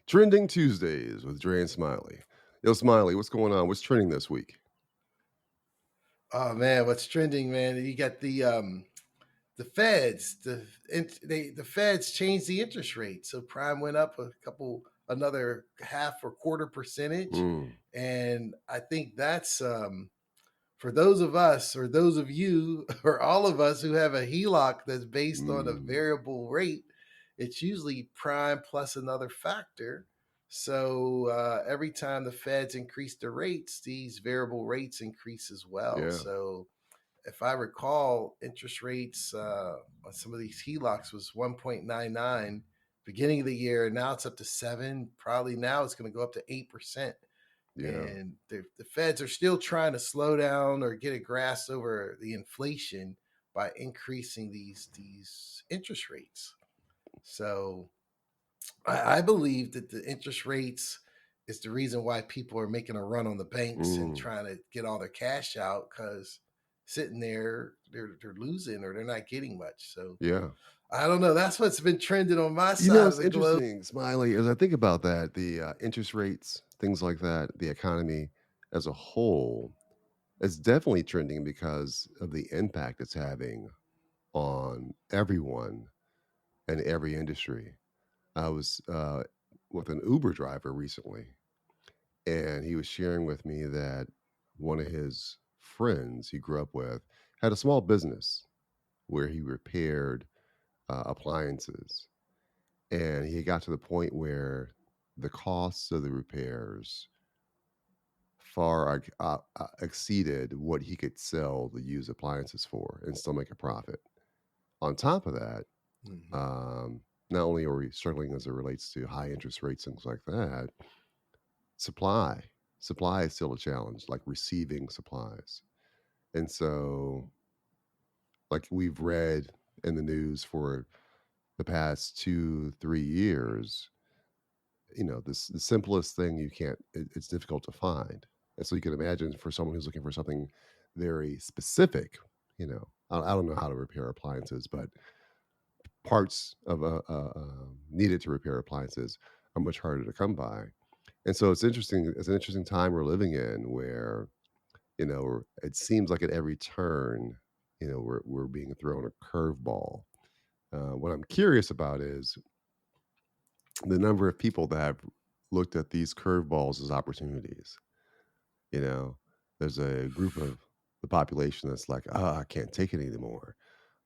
Trending Tuesdays with Dre and Smiley. Yo, Smiley, what's going on? What's trending this week? Oh man, what's trending, man? You got the Feds. The Feds changed the interest rate, so prime went up another half or quarter percentage, Mm, and I think that's for those of us or those of you or all of us who have a HELOC that's based on a mm, variable rate. It's usually prime plus another factor. So every time the Feds increase the rates, these variable rates increase as well. yeah. So if I recall, interest rates on some of these HELOCs was 1.99 beginning of the year, and now it's up to 7. Probably now it's going to go up to 8%. Yeah. And the Feds are still trying to slow down or get a grasp over the inflation by increasing these interest rates. So I believe that the interest rates is the reason why people are making a run on the banks and Mm, trying to get all their cash out because sitting there they're losing or they're not getting much. So yeah. I don't know. That's what's been trending on my You know, side of it's the globe. interesting, Smiley, as I think about that, the interest rates, things like that, the economy as a whole, it's definitely trending because of the impact it's having on everyone and every industry. I was with an Uber driver recently, and he was sharing with me that one of his friends he grew up with had a small business where he repaired appliances, and he got to the point where the costs of the repairs far exceeded what he could sell the used appliances for and still make a profit. On top of that, Mhm. um, not only are we struggling as it relates to high interest rates, things like that, supply supply is still a challenge, like receiving supplies. And so, like we've read in the news for the past 2 3 years, the simplest thing you can't it's difficult to find. And so you can imagine for someone who's looking for something very specific, I don't know how to repair appliances, but parts of needed to repair appliances are much harder to come by. And so it's an interesting time we're living in where it seems like at every turn, we're being thrown a curveball. What I'm curious about is the number of people that have looked at these curveballs as opportunities. You know, there's a group of the population that's like, I can't take it anymore.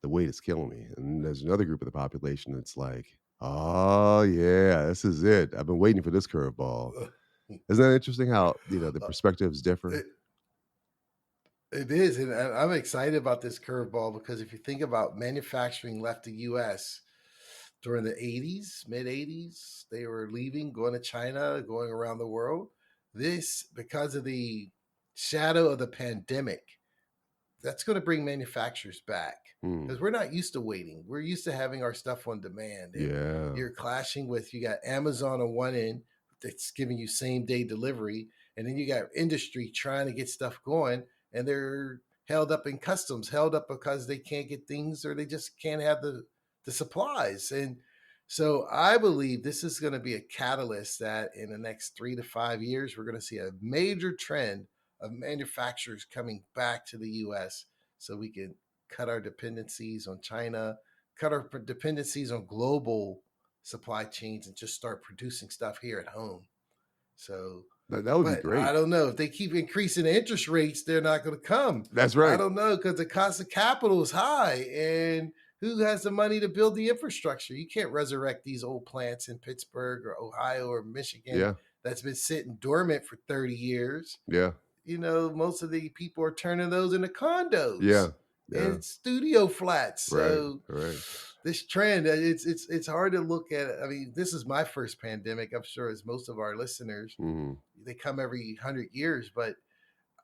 The weight is killing me. And there's another group of the population that's like, oh, yeah, this is it. I've been waiting for this curveball. Isn't that interesting how, the perspectives differ? It, it is, and I'm excited about this curveball because if you think about manufacturing left the U.S. during the '80s, mid '80s, they were leaving, going to China, going around the world. This because of the shadow of the pandemic that's going to bring manufacturers back Hmm. because we're not used to waiting. We're used to having our stuff on demand, and Yeah. you're clashing with you got Amazon on one end that's giving you same day delivery, and then you got industry trying to get stuff going, and they're held up in customs, held up because they can't get things or they just can't have the supplies. And so I believe this is going to be a catalyst that in the next 3 to 5 years, we're going to see a major trend of manufacturers coming back to the US so we can cut our dependencies on China, cut our dependencies on global supply chains, and just start producing stuff here at home. So, That would be but I great. don't know if they keep increasing the interest rates, they're not going to come. That's I right. don't know because the cost of capital is high, and who has the money to build the infrastructure? You can't resurrect these old plants in Pittsburgh or Ohio or Michigan Yeah. that's been sitting dormant for 30 years. Yeah. Most of the people are turning those into condos Yeah. Yeah. and studio flats. Right. So Right. this trend, it's hard to look at it. I mean, this is my first pandemic. I'm sure as most of our listeners, Hmm. they come every 100 years, but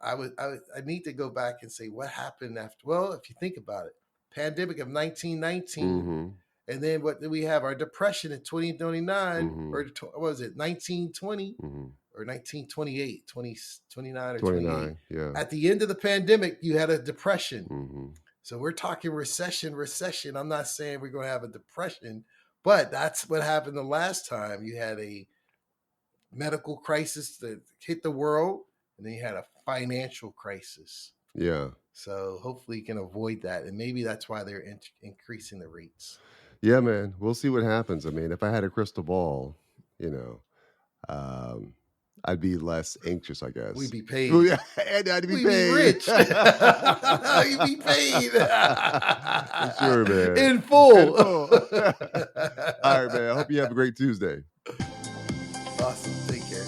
I need to go back and say what happened after. Well, if you think about it, pandemic of 1919, Hmm. and then what did we have? Our depression in 2029, or Hmm. what was it, 1920? Hmm. Or 1928, 29 or 28. 29. Yeah. At the end of the pandemic, you had a depression. Hmm. So we're talking recession. I'm not saying we're going to have a depression, but that's what happened the last time. You had a medical crisis that hit the world, and then you had a financial crisis. Yeah. So hopefully you can avoid that, and maybe that's why they're increasing the rates. Yeah, man. We'll see what happens. I mean, if I had a crystal ball, you know, um, I'd be less anxious, I We'd guess. be Oh, paid. yeah, and I'd be We'd be paid. rich. You'd be paid For sure, man. in In full. full. All right, man. I hope you have a great Tuesday. Awesome. Take care.